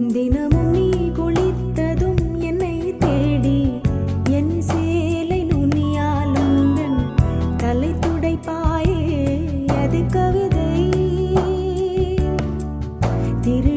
தினமும் நீ குளித்ததும் என்னை தேடி என் சேலை நுனியாலும் தலை துடைப்பாயே அது கவிதை திரு